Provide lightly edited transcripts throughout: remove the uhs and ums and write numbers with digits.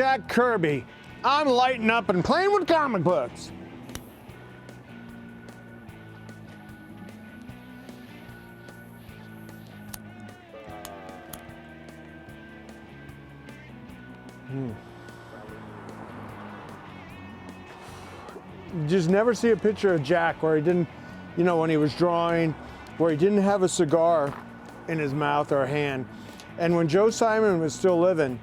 Jack Kirby. I'm lighting up and playing with comic books. You just never see a picture of Jack where he didn't, you know, when he was drawing, where he didn't have a cigar in his mouth or a hand. And when Joe Simon was still living,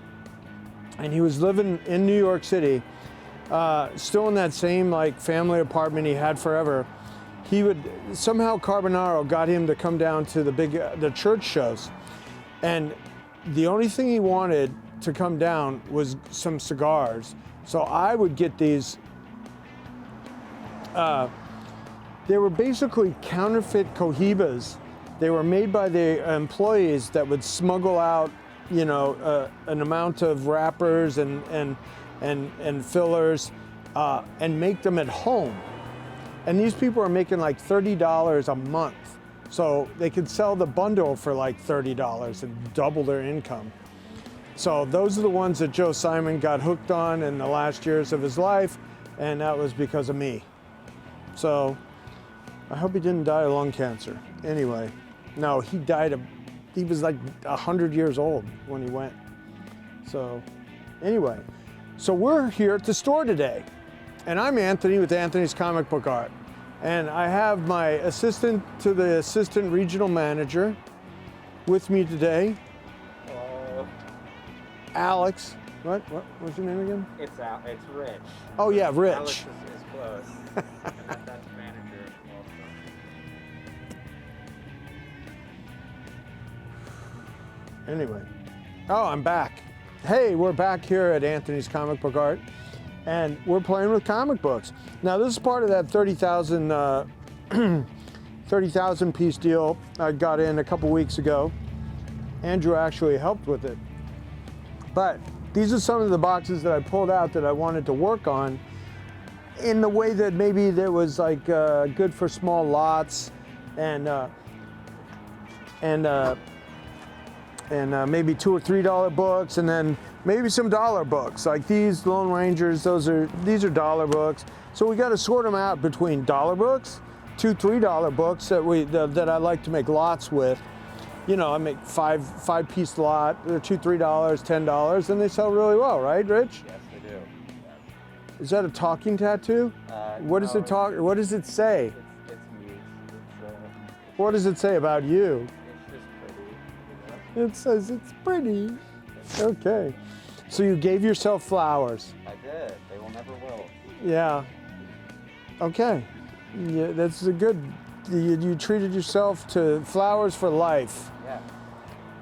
and he was living in New York City, still in that same like family apartment he had forever, he would, somehow Carbonaro got him to come down to the church shows. And the only thing he wanted to come down was some cigars. So I would get these, they were basically counterfeit Cohibas. They were made by the employees that would smuggle out, you know, an amount of wrappers and fillers and make them at home. And these people are making like $30 a month. So they could sell the bundle for like $30 and double their income. So those are the ones that Joe Simon got hooked on in the last years of his life, and that was because of me. So I hope he didn't die of lung cancer. Anyway, no, he was like 100 years old when he went. So anyway, so we're here at the store today, and I'm Anthony with Anthony's Comic Book Art. And I have my assistant to the assistant regional manager with me today. Alex. What's your name again? It's Rich. Oh yeah, Rich. Alex is close. And that's manager also. Anyway. Oh, I'm back. Hey, we're back here at Anthony's Comic Book Art, and we're playing with comic books. Now this is part of that 30,000 piece deal I got in a couple weeks ago. Andrew actually helped with it. But these are some of the boxes that I pulled out that I wanted to work on in the way that maybe that was like good for small lots and maybe $2 or $3 books, and then maybe some dollar books like these Lone Rangers. These are dollar books. So we got to sort them out between dollar books, $2, $3 books that I like to make lots with. You know, I make five piece lot. They're $2, $3, $10, and they sell really well, right, Rich? Yes, they do. Is that a talking tattoo? What does it talk? What does it say? It's me. What does it say about you? It's just pretty. You know? It says it's pretty. Okay. So you gave yourself flowers. I did. They will never will. Yeah. Okay. Yeah, that's a good. You treated yourself to flowers for life. Yeah.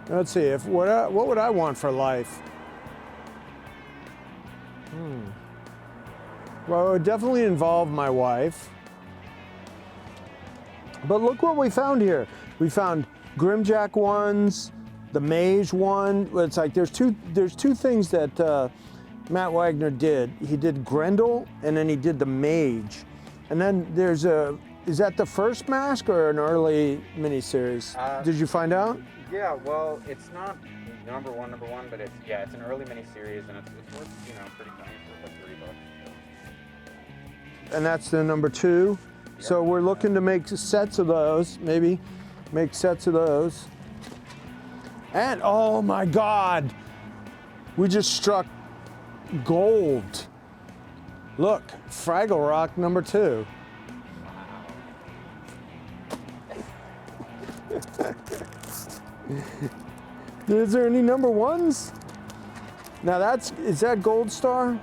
Let's see. What would I want for life? Well, it would definitely involve my wife. But look what we found here. We found Grimjack ones, the Mage one. It's like there's two things that Matt Wagner did. He did Grendel, and then he did the Mage. And then there's is that the first mask or an early miniseries? Did you find out? Yeah, well, it's not number one, but it's an early miniseries, and it's worth, you know, pretty penny for like $3. And that's the number 2. Yep. So we're looking to make sets of those, maybe make sets of those. And oh my God, we just struck gold. Look, Fraggle Rock number 2. Is there any number 1s? Now is that Gold Star?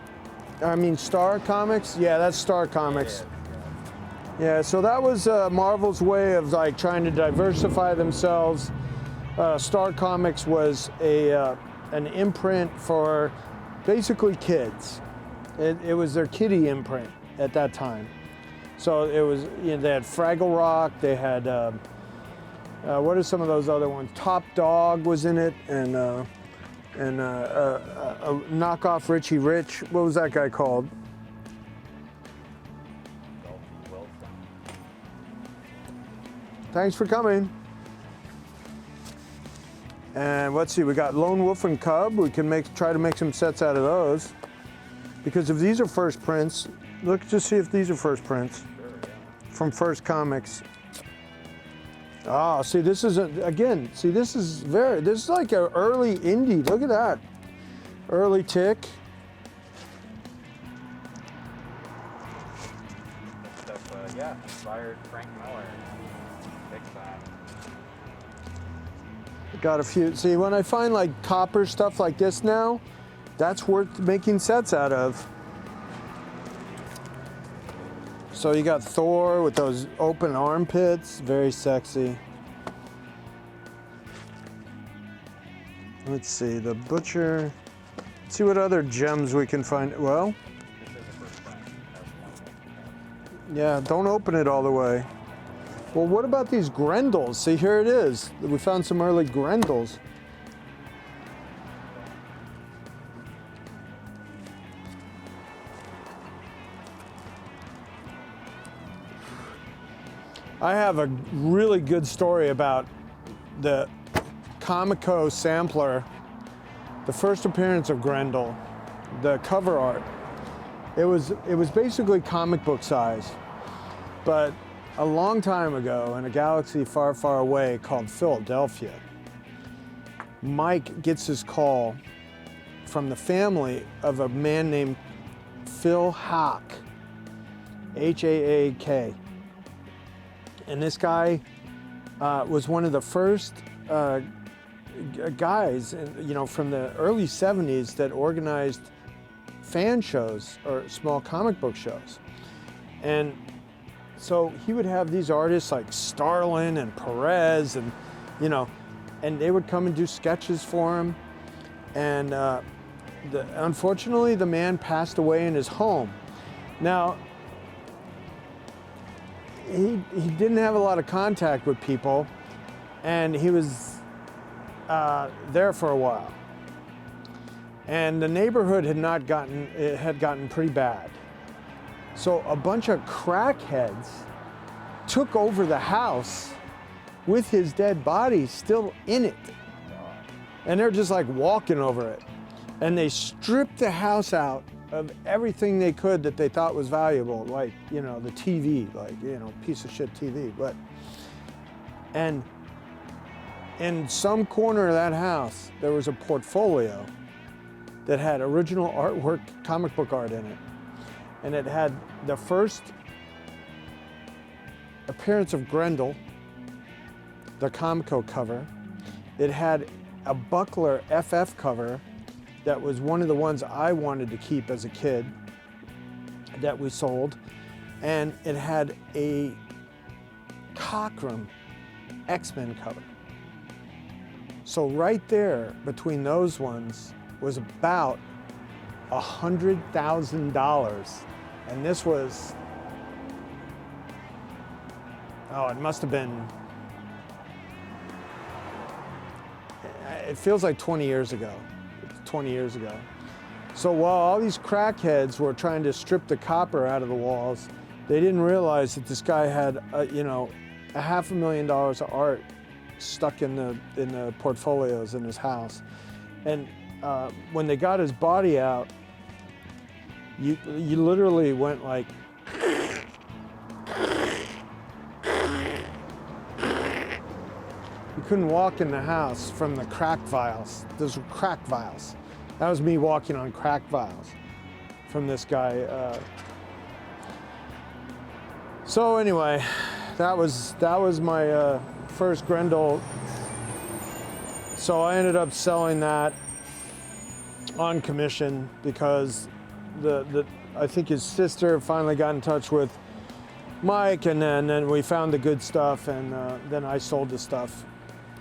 I mean Star Comics? Yeah, that's Star Comics. Yeah, so that was Marvel's way of like trying to diversify themselves. Star Comics was an imprint for basically kids. It was their kiddie imprint at that time. So it was, you know, they had Fraggle Rock, they had what are some of those other ones? Top Dog was in it, and a knockoff Richie Rich. What was that guy called? Thanks for coming. And let's see, we got Lone Wolf and Cub. We can try to make some sets out of those. Because if these are first prints, look to see if these are first prints Sure, yeah. from First Comics. Oh, see, this is this is like an early indie. Look at that, early Tick. That stuff, yeah, inspired Frank Miller. Big time. Got a few. See, when I find like copper stuff like this now, that's worth making sets out of. So you got Thor with those open armpits, very sexy. Let's see, the Butcher. Let's see what other gems we can find. Well, This is the first print. That's one. yeah, don't open it all the way. Well, what about these Grendels? See, here it is. We found some early Grendels. I have a really good story about the Comico sampler, the first appearance of Grendel, the cover art. It was basically comic book size, but a long time ago in a galaxy far, far away called Philadelphia, Mike gets his call from the family of a man named Phil Hack, Haak. And this guy was one of the first guys, from the early 70s that organized fan shows or small comic book shows. And so he would have these artists like Starlin and Perez and they would come and do sketches for him. And unfortunately, the man passed away in his home. Now, he didn't have a lot of contact with people, and he was there for a while. And the neighborhood had gotten pretty bad. So a bunch of crackheads took over the house with his dead body still in it. And they're just like walking over it. And they stripped the house out of everything they could that they thought was valuable, like, the TV, piece of shit TV. And in some corner of that house, there was a portfolio that had original artwork, comic book art in it. And it had the first appearance of Grendel, the Comico cover. It had a Buckler FF cover that was one of the ones I wanted to keep as a kid that we sold. And it had a Cockrum X-Men cover. So right there between those ones was about $100,000. And this was, it must have been, it feels like 20 years ago. 20 years ago. So while all these crackheads were trying to strip the copper out of the walls, they didn't realize that this guy had, $500,000 of art stuck in the portfolios in his house. And when they got his body out, you literally went like, you couldn't walk in the house from the crack vials. Those were crack vials. That was me walking on crack vials from this guy. So anyway, that was my first Grendel. So I ended up selling that on commission because I think his sister finally got in touch with Mike, and then we found the good stuff, and then I sold the stuff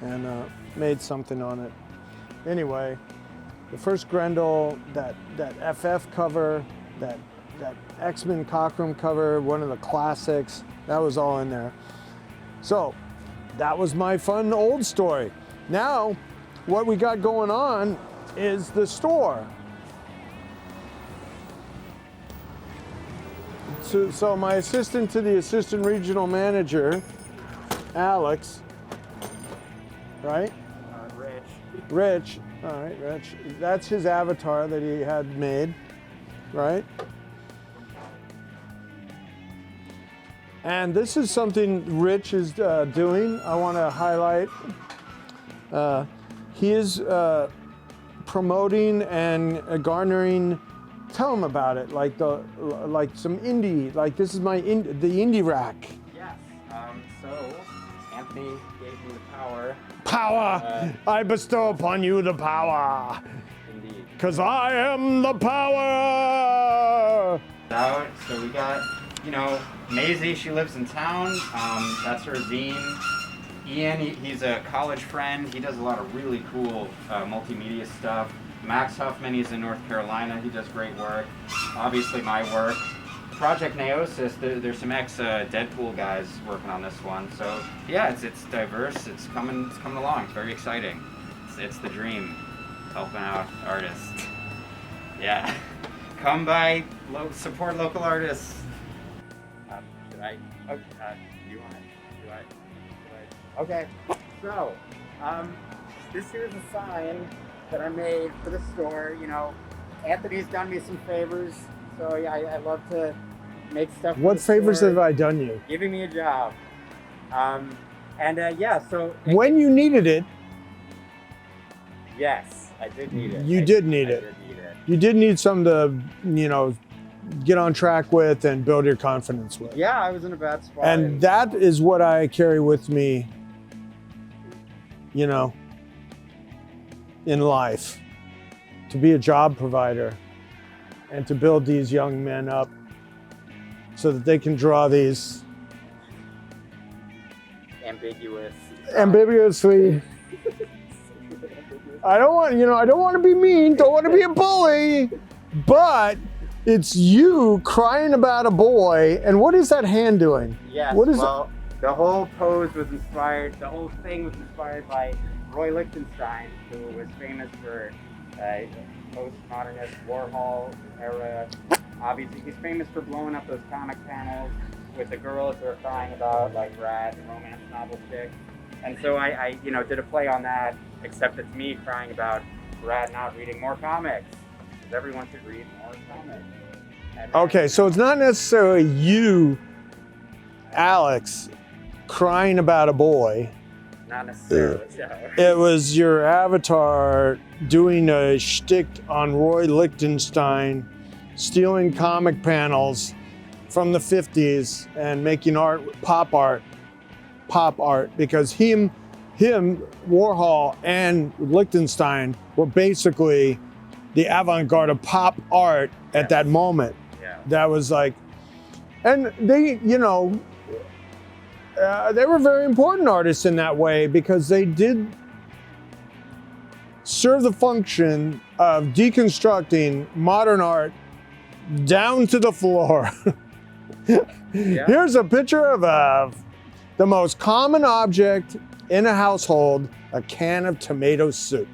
and made something on it. Anyway, the first Grendel, that FF cover, that X-Men Cockrum cover, one of the classics, that was all in there. So that was my fun old story. Now, what we got going on is the store. So my assistant to the assistant regional manager, Alex, right? Rich. Rich, all right, Rich. That's his avatar that he had made. right? And this is something Rich is doing. I want to highlight. He is promoting and garnering. Tell him about it. Like some indie. Like this is the indie rack. Yes. So Anthony gave me the power. Power. I bestow upon you the power. Indeed. 'Cause I am the power. So we got, Maisie, she lives in town. That's her zine. Ian, he's a college friend. He does a lot of really cool multimedia stuff. Max Huffman, he's in North Carolina. He does great work. Obviously my work. Project Neosis, there's some ex-Deadpool guys working on this one. So yeah, it's diverse. It's coming along. It's very exciting. It's the dream, helping out artists. Yeah. Come by, support local artists. Should I? Oh, do you want it? Do I? Okay. So, this here's a sign that I made for the store. Anthony's done me some favors, so yeah, I love to make stuff. What favors have I done you? Giving me a job. Yeah. So. When you needed it. Yes, I did need it. You did need it. You did need something to, get on track with and build your confidence with. Yeah, I was in a bad spot. And that is what I carry with me, in life. To be a job provider and to build these young men up so that they can draw these ambiguously. I don't want to be mean, don't want to be a bully, but it's you crying about a boy, and what is that hand doing? Yes, the whole pose was inspired, the whole thing was inspired by Roy Lichtenstein, who was famous for postmodernist Warhol era. Obviously, he's famous for blowing up those comic panels with the girls who are crying about, like, Brad, the romance novel chick. And so I did a play on that, except it's me crying about Brad not reading more comics. Because everyone should read more comics. Okay, so it's not necessarily you, Alex, crying about a boy. Not necessarily. It was your avatar doing a shtick on Roy Lichtenstein, stealing comic panels from the 50s and making pop art, because him, Warhol and Lichtenstein were basically the avant-garde of pop art at that moment. Yeah. That was like, and they, they were very important artists in that way because they did serve the function of deconstructing modern art down to the floor. Yeah. Here's a picture of the most common object in a household, a can of tomato soup.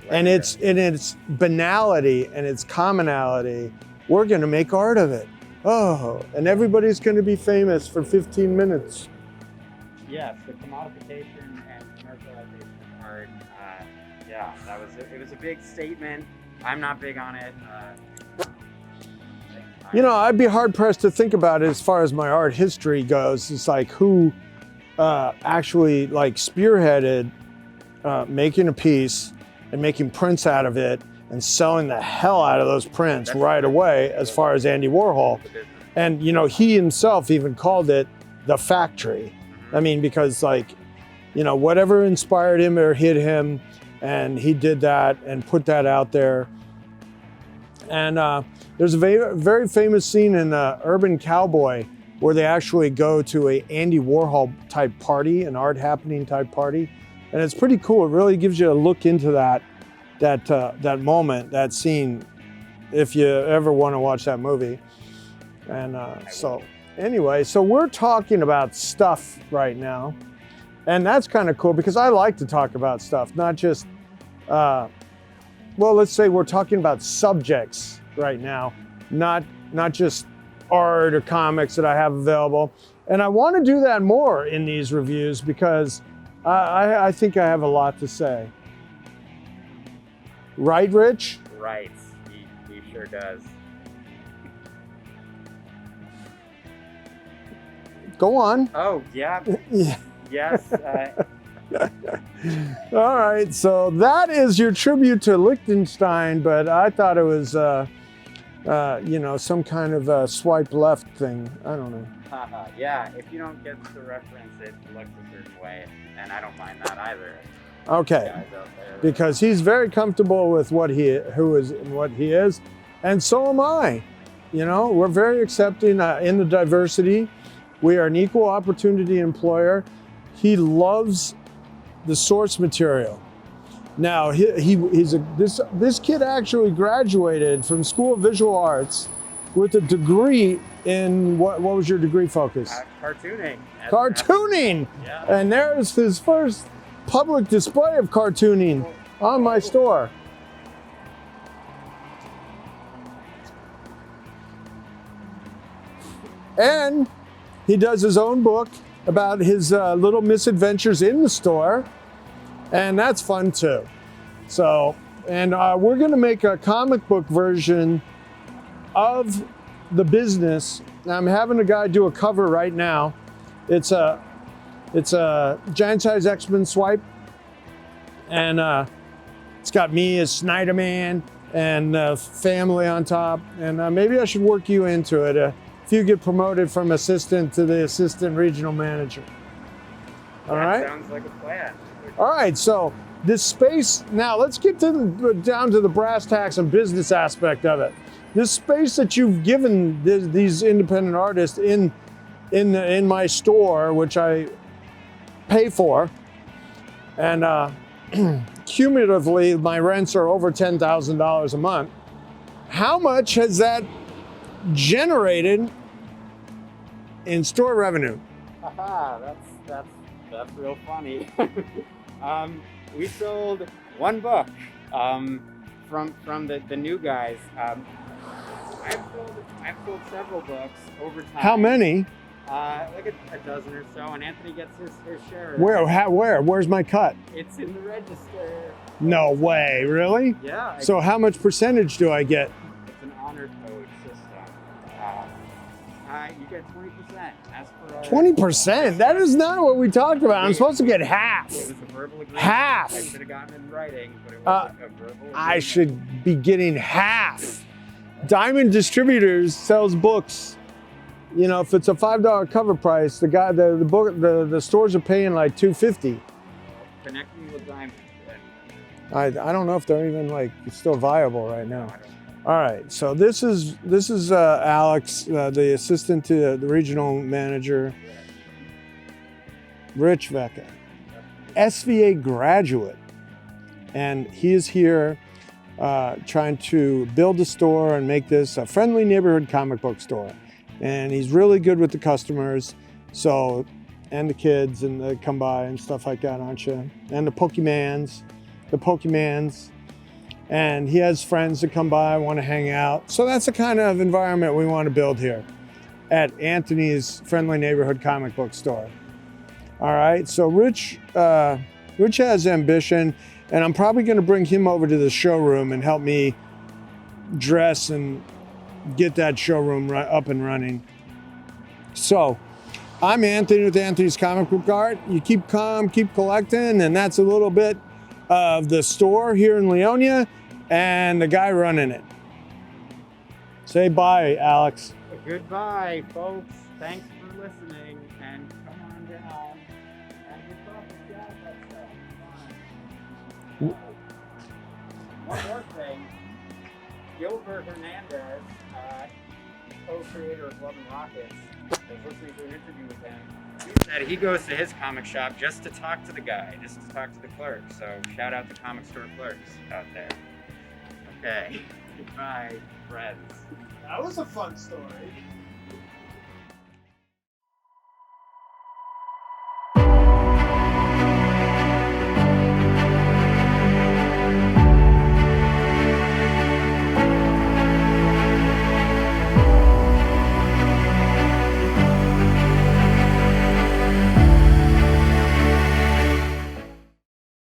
And in its banality and its commonality, we're gonna make art of it. Oh, and everybody's gonna be famous for 15 minutes. Yes, the commodification and commercialization of art. It was a big statement. I'm not big on it. I'd be hard pressed to think about it as far as my art history goes. It's like who actually spearheaded making a piece and making prints out of it and selling the hell out of those prints right away, as far as Andy Warhol. And he himself even called it the factory. I mean, because whatever inspired him or hit him, and he did that and put that out there. And there's a very famous scene in Urban Cowboy where they actually go to a Andy Warhol type party, an art happening type party. And it's pretty cool. It really gives you a look into that moment, that scene, if you ever want to watch that movie. And so we're talking about stuff right now. And that's kind of cool because I like to talk about stuff, not just, let's say we're talking about subjects right now, not just art or comics that I have available. And I want to do that more in these reviews because I think I have a lot to say. Right, Rich? Right. We Sure does. Go on. Oh, yeah. Yeah. Yes. All right, so that is your tribute to Liechtenstein, but I thought it was, you know, some kind of a swipe left thing. I don't know. Yeah, if you don't get the reference, it looks a certain way, and I don't mind that either. Okay, Guys out there. because he's very comfortable with what he is, and so am I. You know, we're very accepting in the diversity. We are an equal opportunity employer. He loves the source material. Now, this kid actually graduated from School of Visual Arts with a degree in what was your degree focus? Cartooning. Cartooning. Yeah. And there's his first public display of cartooning on my store. And he does his own book about his little misadventures in the store, and that's fun too. So, and we're gonna make a comic book version of the business. Now, I'm having a guy do a cover right now. It's a giant size X-Men swipe, and it's got me as Snyder-Man and family on top. And maybe I should work you into it if you get promoted from assistant to the assistant regional manager. All right. Sounds like a plan. All right. So this space. Now let's get down to the brass tacks and business aspect of it. This space that you've given these independent artists in my store, which I pay for, and cumulatively my rents are over $10,000 a month. How much has that generated in store revenue? Haha, that's real funny. We sold one book from the new guys. I've sold several books over time. How many? Like a dozen or so, and Anthony gets his share. Where? Where's my cut? It's in the register. No way, really? Yeah. So how much percentage do I get? It's an honor code system. You get 20%. As per our 20%? That is not what we talked about. I'm supposed to get half. It was a verbal agreement. Half. I should have gotten it in writing, but it was a verbal agreement. I should be getting half. Diamond Distributors sells books. You know, if it's a $5 cover price, the stores are paying like $2.50. Connect me with Diamond. I don't know if they're even like still viable right now. I don't know. All right, so this is Alex, the assistant to the regional manager, Rich Vecca, SVA graduate, and he is here trying to build a store and make this a friendly neighborhood comic book store. And he's really good with the customers, so, and the kids, and they come by and stuff like that, aren't you? And the Pokemans. And he has friends that come by, want to hang out. So that's the kind of environment we want to build here at Anthony's Friendly Neighborhood Comic Book Store. All right, so Rich has ambition, and I'm probably going to bring him over to the showroom and help me dress and get that showroom up and running. So I'm Anthony with Anthony's Comic Book Art. You keep calm, keep collecting, and that's a little bit of the store here in Leonia and the guy running it. Say bye, Alex. Goodbye, folks. Thanks for listening, and come on down. And we're talking about that stuff. One more thing. Gilbert Hernandez, co-creator of Love and Rockets, was listening to an interview with him. He said he goes to his comic shop just to talk to the guy, just to talk to the clerk. So shout out to comic store clerks out there. Okay, goodbye, friends. That was a fun story.